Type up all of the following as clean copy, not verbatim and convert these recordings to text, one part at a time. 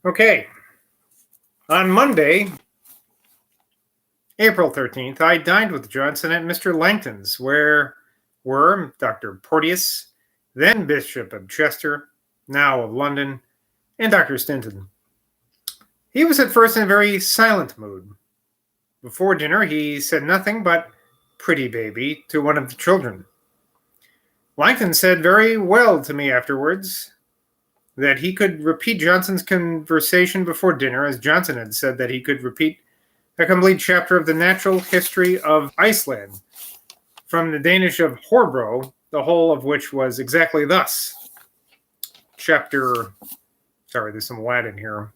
Okay. On Monday, April 13th, I dined with Johnson at Mr. Langton's, where were Dr. Porteous, then Bishop of Chester, now of London, and Dr. Stinton. He was at first in a very silent mood. Before dinner, he said nothing but "pretty baby" to one of the children. Langton said very well to me afterwards that he could repeat Johnson's conversation before dinner, as Johnson had said that he could repeat a complete chapter of the natural history of Iceland, from the Danish of Horbro, the whole of which was exactly thus. There's some Latin here.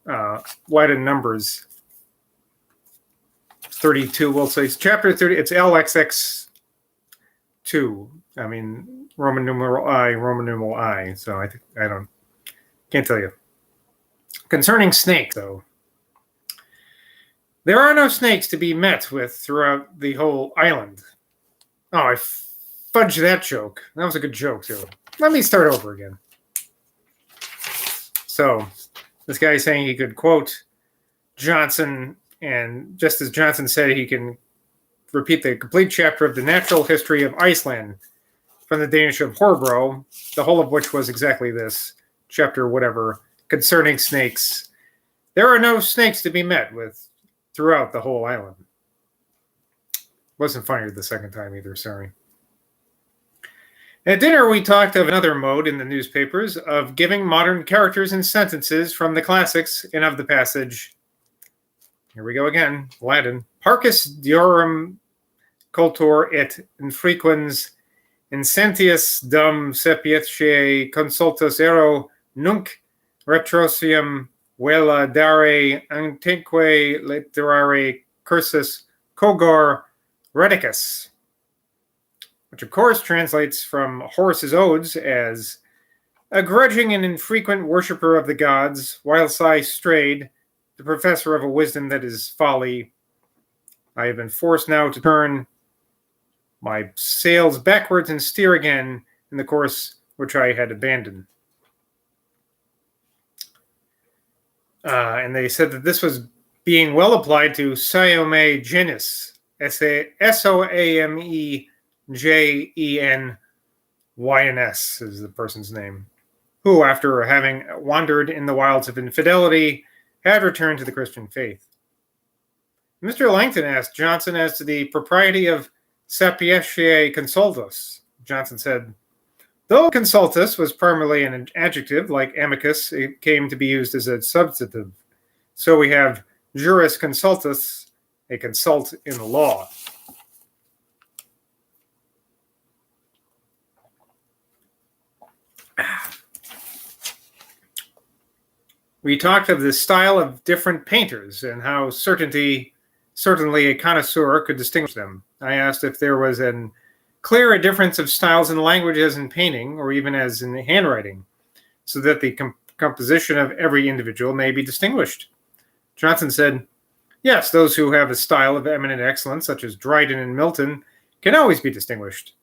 Latin numbers 32, we'll say. It's chapter 30, it's LXX2. I mean, Roman numeral I. So can't tell you. Concerning snake, though. There are no snakes to be met with throughout the whole island. Oh, I fudged that joke. That was a good joke, too. Let me start over again. So, this guy is saying he could quote Johnson, and just as Johnson said, he can repeat the complete chapter of the natural history of Iceland from the Danish of Horbro, the whole of which was exactly this, chapter whatever, concerning snakes. There are no snakes to be met with throughout the whole island. Wasn't funny the second time either, sorry. At dinner, we talked of another mode in the newspapers of giving modern characters and sentences from the classics, and of the passage, here we go again, Latin, Parcus diorum cultor et infrequens incentius dum sapientiae consultus ero nunc retrosium vela dare antique literare cursus cogor redicus, which of course translates from Horace's Odes as a grudging and infrequent worshipper of the gods, whilst I strayed, the professor of a wisdom that is folly. I have been forced now to turn my sails backwards and steer again in the course which I had abandoned. And they said that this was being well applied to Siome Genis, SoamejenYns is the person's name, who, after having wandered in the wilds of infidelity, had returned to the Christian faith. Mr. Langton asked Johnson as to the propriety of sapientiae consultus. Johnson said, though consultus was primarily an adjective, like amicus, it came to be used as a substantive. So we have juris consultus, a consult in the law. We talked of the style of different painters and how certainly a connoisseur could distinguish them. I asked if there was a clear difference of styles in language as in painting, or even as in handwriting, so that the composition of every individual may be distinguished. Johnson said, yes, those who have a style of eminent excellence, such as Dryden and Milton, can always be distinguished.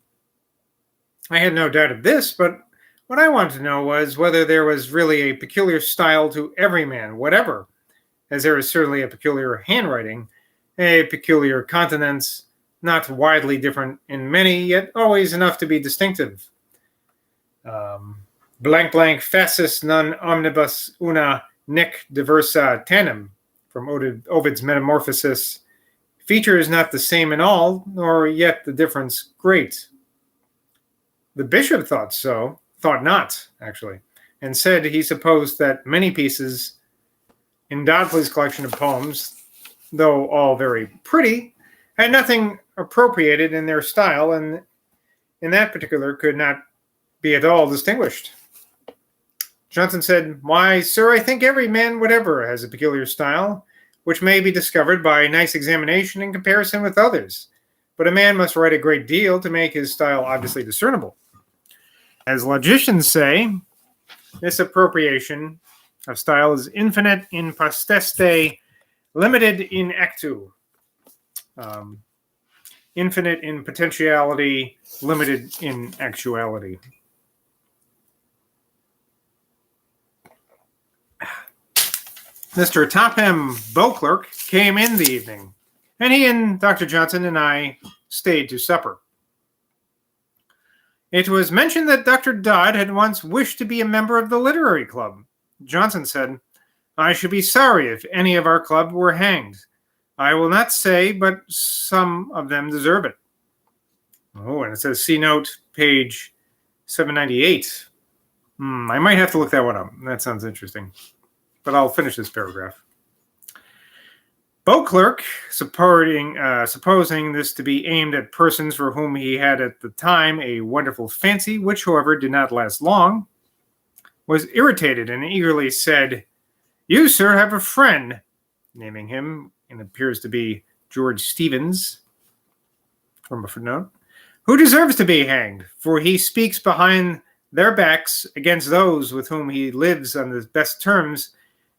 I had no doubt of this, but what I wanted to know was whether there was really a peculiar style to every man, whatever, as there is certainly a peculiar handwriting, a peculiar countenance, not widely different in many, yet always enough to be distinctive. Blank blank facis non omnibus una nec diversa tanem, from Ovid's Metamorphoses. Feature is not the same in all, nor yet the difference great. The bishop thought not, actually, and said he supposed that many pieces in Dodsley's collection of poems, though all very pretty, had nothing appropriated in their style, and in that particular could not be at all distinguished. Johnson said, why, sir, I think every man whatever has a peculiar style, which may be discovered by a nice examination and comparison with others. But a man must write a great deal to make his style obviously discernible. As logicians say, this appropriation of style is infinite in poteste, limited in actu. Infinite in potentiality, limited in actuality. Mr. Topham Beauclerk came in the evening, and he and Dr. Johnson and I stayed to supper. It was mentioned that Dr. Dodd had once wished to be a member of the literary club. Johnson said, "I should be sorry if any of our club were hanged. I will not say, but some of them deserve it." Oh, and it says, see note, page 798. I might have to look that one up. That sounds interesting. But I'll finish this paragraph. Beauclerk, supposing this to be aimed at persons for whom he had at the time a wonderful fancy, which, however, did not last long, was irritated and eagerly said, "You, sir, have a friend," naming him, and appears to be George Stevens, from a footnote, "who deserves to be hanged, for he speaks behind their backs against those with whom he lives on the best terms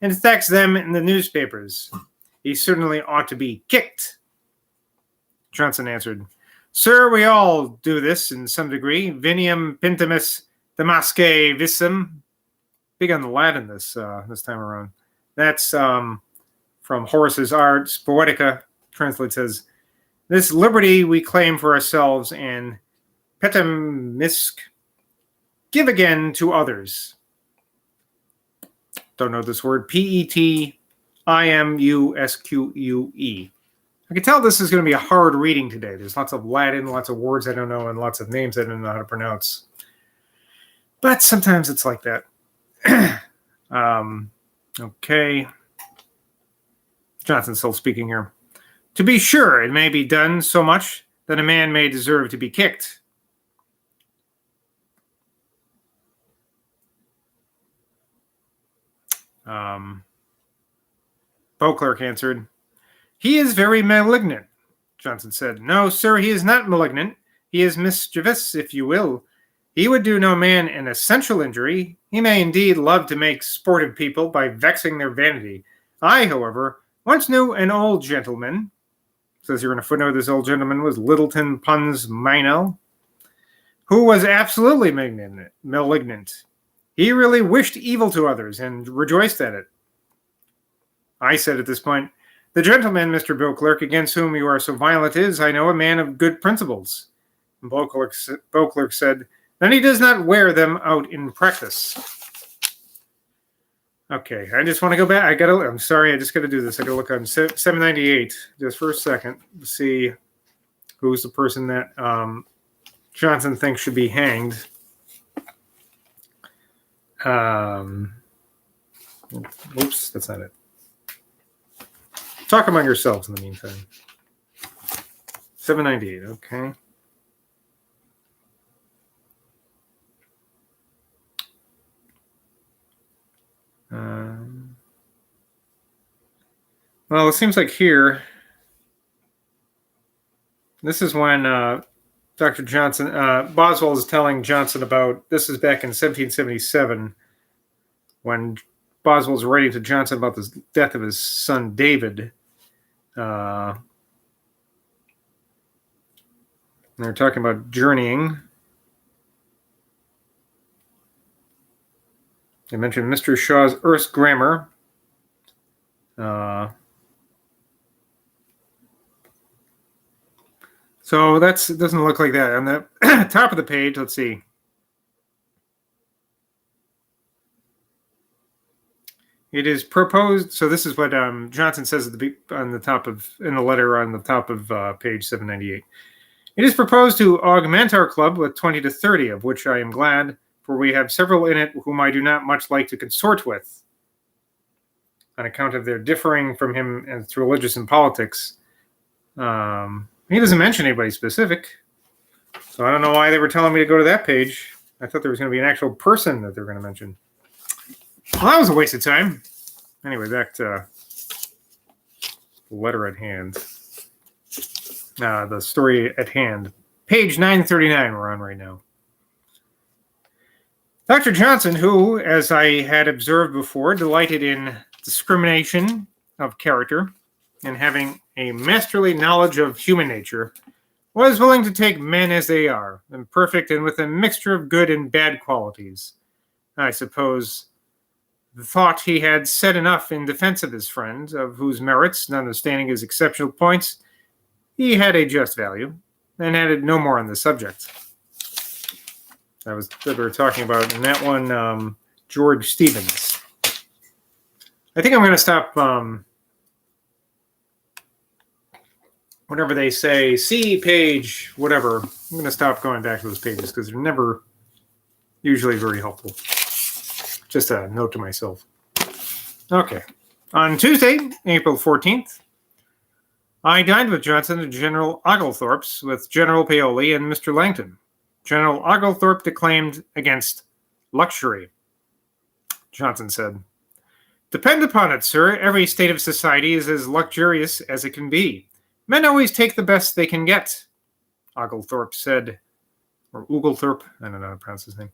and attacks them in the newspapers. He certainly ought to be kicked." Johnson answered, "Sir, we all do this in some degree. Veniam pintimus damasque visum." Big on the Latin this time around. That's from Horace's Ars Poetica. Translates as, "This liberty we claim for ourselves, and petem misc give again to others." Don't know this word. Petimusque. I can tell this is going to be a hard reading today. There's lots of Latin, lots of words I don't know, and lots of names I don't know how to pronounce. But sometimes it's like that. Okay. Johnson's still speaking here. "To be sure, it may be done so much that a man may deserve to be kicked." Beauclerk answered, "He is very malignant." Johnson said, "No, sir, he is not malignant. He is mischievous, if you will. He would do no man an essential injury. He may indeed love to make sport of people by vexing their vanity. I, however, once knew an old gentleman," says here in a footnote, this old gentleman was Littleton Pun's Minell, "who was absolutely malignant. He really wished evil to others and rejoiced at it." I said at this point, "The gentleman, Mr. Beauclerk, against whom you are so violent is, I know, a man of good principles." And Beauclerk said, "Then he does not wear them out in practice." Okay, I just want to go back. I'm sorry, I just got to do this. I got to look on 798 just for a second to see who's the person that Johnson thinks should be hanged. Oops, that's not it. Talk among yourselves in the meantime. 798, okay. Well, it seems like here, this is when Dr. Johnson, Boswell is telling Johnson about, this is back in 1777, when Boswell's writing to Johnson about the death of his son David. They're talking about journeying. They mentioned Mr. Shaw's Erse Grammar. So it doesn't look like that. On the top of the page, let's see. It is proposed. So this is what Johnson says in the letter on the top of page 798. "It is proposed to augment our club with 20 to 30, of which I am glad, for we have several in it whom I do not much like to consort with, on account of their differing from him as religious and politics." He doesn't mention anybody specific, so I don't know why they were telling me to go to that page. I thought there was going to be an actual person that they were going to mention. Well, that was a waste of time. Anyway, back to the letter at hand. The story at hand. Page 939 we're on right now. Dr. Johnson, who, as I had observed before, delighted in discrimination of character and having a masterly knowledge of human nature, was willing to take men as they are, imperfect and with a mixture of good and bad qualities. I suppose thought he had said enough in defense of his friend, of whose merits, notwithstanding his exceptional points, he had a just value, and added no more on the subject. That we were talking about in that one, George Stevens. I think I'm going to stop, whenever they say, see page, whatever, I'm going to stop going back to those pages because they're never usually very helpful. Just a note to myself. Okay. On Tuesday, April 14th, I dined with Johnson at General Oglethorpe's with General Paoli and Mr. Langton. General Oglethorpe declaimed against luxury. Johnson said, "Depend upon it, sir, every state of society is as luxurious as it can be. Men always take the best they can get," Oglethorpe said, or Oglethorpe, I don't know how to pronounce his name.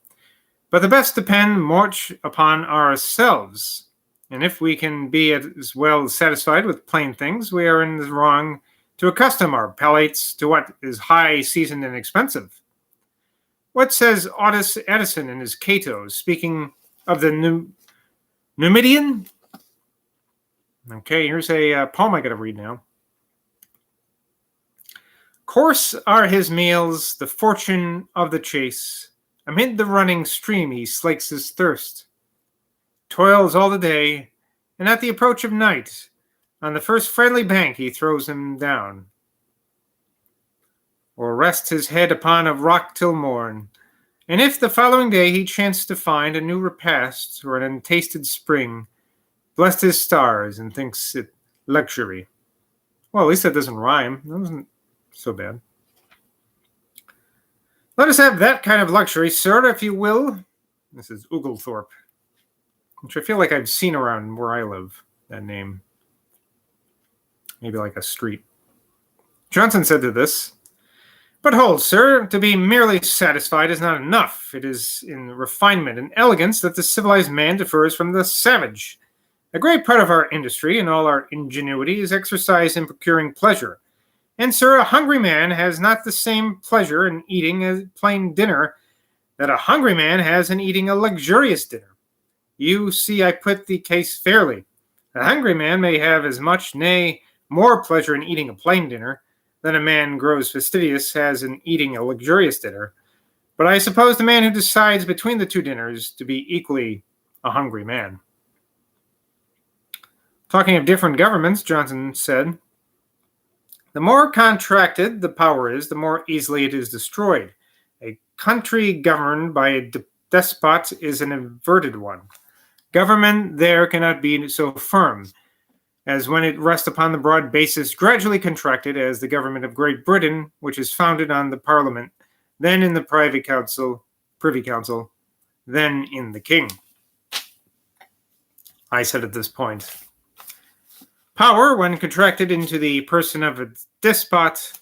"But the best depend much upon ourselves, and if we can be as well satisfied with plain things, we are in the wrong to accustom our palates to what is high, seasoned, and expensive. What says Addison in his Cato, speaking of the Numidian?" Okay, here's a poem I got to read now. "Coarse are his meals, the fortune of the chase. Amid the running stream he slakes his thirst. Toils all the day, and at the approach of night, on the first friendly bank he throws him down, or rests his head upon a rock till morn. And if the following day he chance to find a new repast or an untasted spring, blessed his stars and thinks it luxury." Well, at least that doesn't rhyme. That wasn't so bad. "Let us have that kind of luxury, sir, if you will." This is Oglethorpe, which I feel like I've seen around where I live, that name. Maybe like a street. Johnson said to this, "But hold, sir, to be merely satisfied is not enough. It is in refinement and elegance that the civilized man differs from the savage. A great part of our industry and all our ingenuity is exercised in procuring pleasure. And, sir, a hungry man has not the same pleasure in eating a plain dinner that a hungry man has in eating a luxurious dinner. You see, I put the case fairly. A hungry man may have as much, nay, more pleasure in eating a plain dinner than a man grows fastidious has in eating a luxurious dinner. But I suppose the man who decides between the two dinners to be equally a hungry man." Talking of different governments, Johnson said, "The more contracted the power is, the more easily it is destroyed. A country governed by a despot is an inverted one. Government there cannot be so firm as when it rests upon the broad basis gradually contracted as the government of Great Britain, which is founded on the Parliament, then in the Privy Council, then in the King." I said at this point, "Power, when contracted into the person of a despot,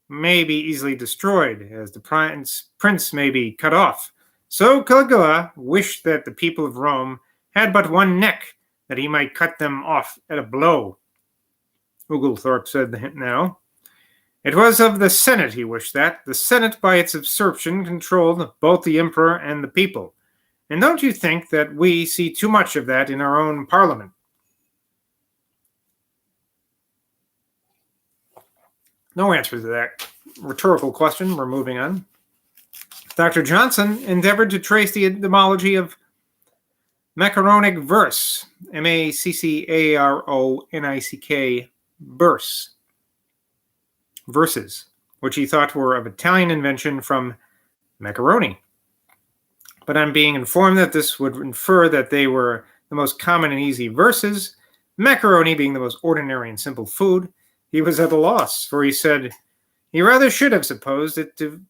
may be easily destroyed, as the prince may be cut off. So Caligula wished that the people of Rome had but one neck, that he might cut them off at a blow." Oglethorpe said now, "It was of the Senate he wished that. The Senate, by its absorption, controlled both the emperor and the people. And don't you think that we see too much of that in our own parliament?" No answer to that rhetorical question. We're moving on. Dr. Johnson endeavored to trace the etymology of macaronic verse, M-A-C-C-A-R-O-N-I-C-K, verses, which he thought were of Italian invention from macaroni. But on being informed that this would infer that they were the most common and easy verses, macaroni being the most ordinary and simple food, he was at a loss, for he said he rather should have supposed it to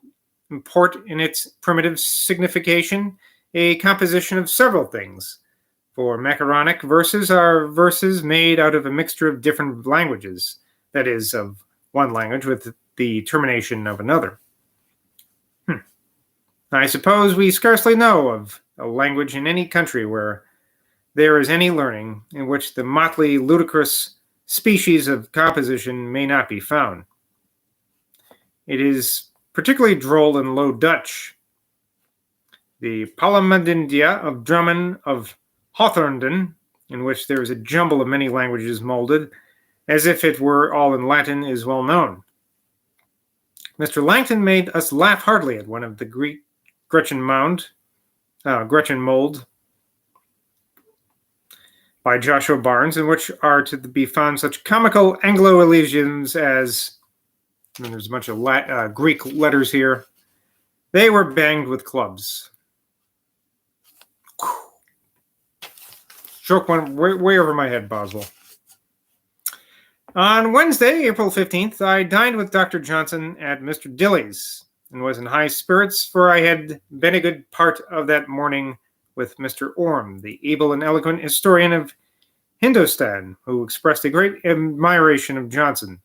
import in its primitive signification a composition of several things, for macaronic verses are verses made out of a mixture of different languages, that is, of one language with the termination of another. I suppose we scarcely know of a language in any country where there is any learning in which the motley, ludicrous species of composition may not be found. It is particularly droll in Low Dutch. The Palamedindia of Drummond, of Hawthornden, in which there is a jumble of many languages molded, as if it were all in Latin, is well known. Mr. Langton made us laugh heartily at one of the Greek Gretchen mold by Joshua Barnes, in which are to be found such comical Anglo-elisions as, and there's a bunch of Greek letters here, they were banged with clubs. Joke went way over my head, Boswell. On Wednesday, April 15th, I dined with Dr. Johnson at Mr. Dilly's and was in high spirits, for I had been a good part of that morning with Mr. Orme, the able and eloquent historian of Hindostan, who expressed a great admiration of Johnson.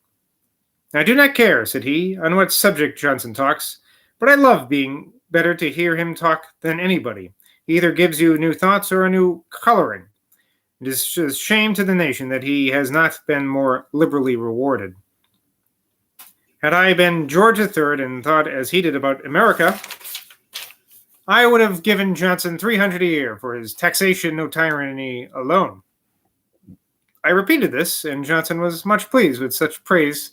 I do not care, said he, on what subject Johnson talks, but I love being better to hear him talk than anybody. He either gives you new thoughts or a new coloring. It is a shame to the nation that he has not been more liberally rewarded. Had I been George III and thought as he did about America, I would have given Johnson $300 a year for his taxation, no tyranny alone. I repeated this, and Johnson was much pleased with such praise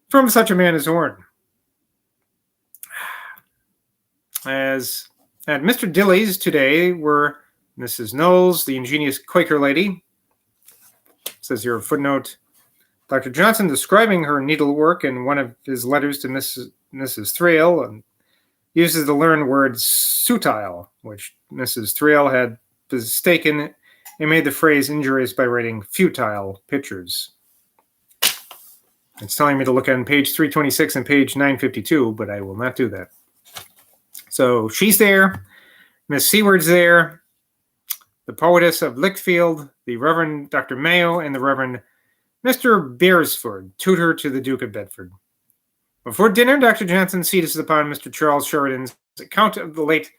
from such a man as Orme. As at Mr. Dilly's today were Mrs. Knowles, the ingenious Quaker lady, says here a footnote, Dr. Johnson describing her needlework in one of his letters to Mrs. Thrale and uses the learned word sutile, which Mrs. Thrale had mistaken and made the phrase injurious by writing futile pictures. It's telling me to look on page 326 and page 952, but I will not do that. So she's there, Miss Seward's there, the poetess of Lichfield, the Reverend Dr. Mayo, and the Reverend Mr. Beresford, tutor to the Duke of Bedford. Before dinner, Dr. Johnson seized upon Mr. Charles Sheridan's account of the late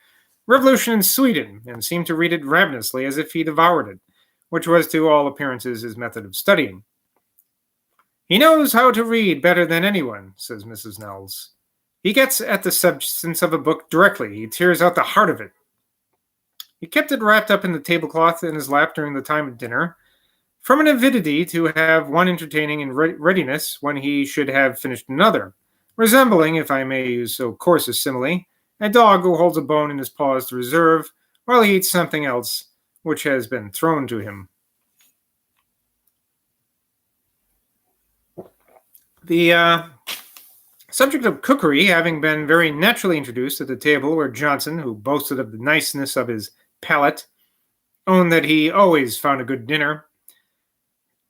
revolution in Sweden and seemed to read it ravenously as if he devoured it, which was to all appearances his method of studying. He knows how to read better than anyone, says Mrs. Knowles. He gets at the substance of a book directly. He tears out the heart of it. He kept it wrapped up in the tablecloth in his lap during the time of dinner, from an avidity to have one entertaining in readiness when he should have finished another, resembling, if I may use so coarse a simile, a dog who holds a bone in his paws to reserve while he eats something else which has been thrown to him. The subject of cookery having been very naturally introduced at the table where Johnson, who boasted of the niceness of his palate, owned that he always found a good dinner,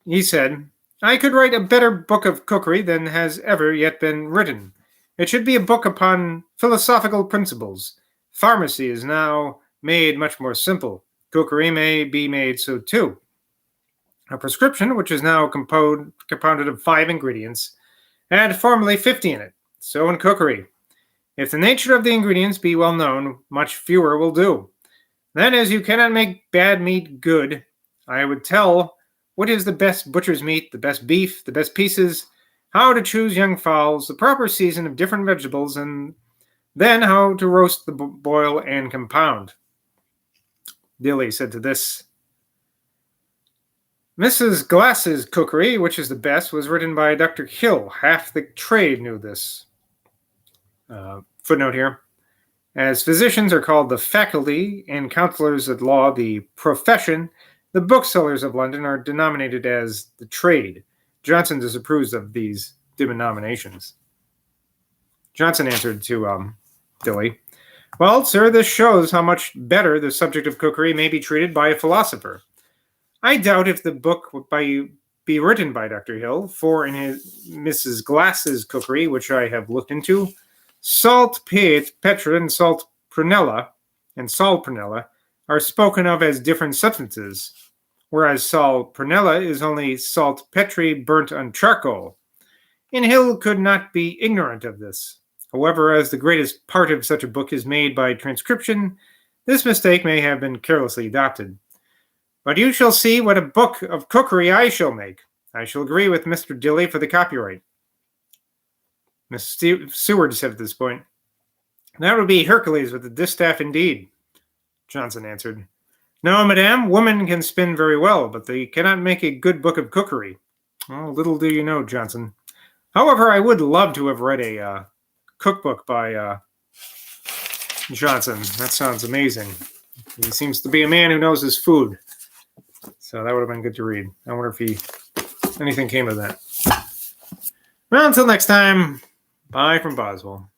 he said, I could write a better book of cookery than has ever yet been written. It should be a book upon philosophical principles. Pharmacy is now made much more simple. Cookery may be made so too. A prescription, which is now compounded of 5 ingredients, had formerly 50 in it. So in cookery. If the nature of the ingredients be well known, much fewer will do. Then, as you cannot make bad meat good, I would tell what is the best butcher's meat, the best beef, the best pieces, how to choose young fowls, the proper season of different vegetables, and then how to roast, the boil, and compound. Dilly said to this, Mrs. Glass's cookery, which is the best, was written by Dr. Hill. Half the trade knew this. Footnote here. As physicians are called the faculty and counselors at law the profession, the booksellers of London are denominated as the trade. Johnson disapproves of these denominations. Johnson answered to Dilly, Well, sir, this shows how much better the subject of cookery may be treated by a philosopher. I doubt if the book be written by Dr. Hill, for in his Mrs. Glass's cookery, which I have looked into, salt petre and salt prunella are spoken of as different substances, whereas salt prunella is only salt petre burnt on charcoal. And Hill could not be ignorant of this. However, as the greatest part of such a book is made by transcription, this mistake may have been carelessly adopted. But you shall see what a book of cookery I shall make. I shall agree with Mr. Dilly for the copyright. Miss Seward said at this point, That would be Hercules with a distaff indeed. Johnson answered, No, madame, women can spin very well, but they cannot make a good book of cookery. Oh, little do you know, Johnson. However, I would love to have read a cookbook by Johnson. That sounds amazing. He seems to be a man who knows his food. So that would have been good to read. I wonder if anything came of that. Well, until next time, bye from Boswell.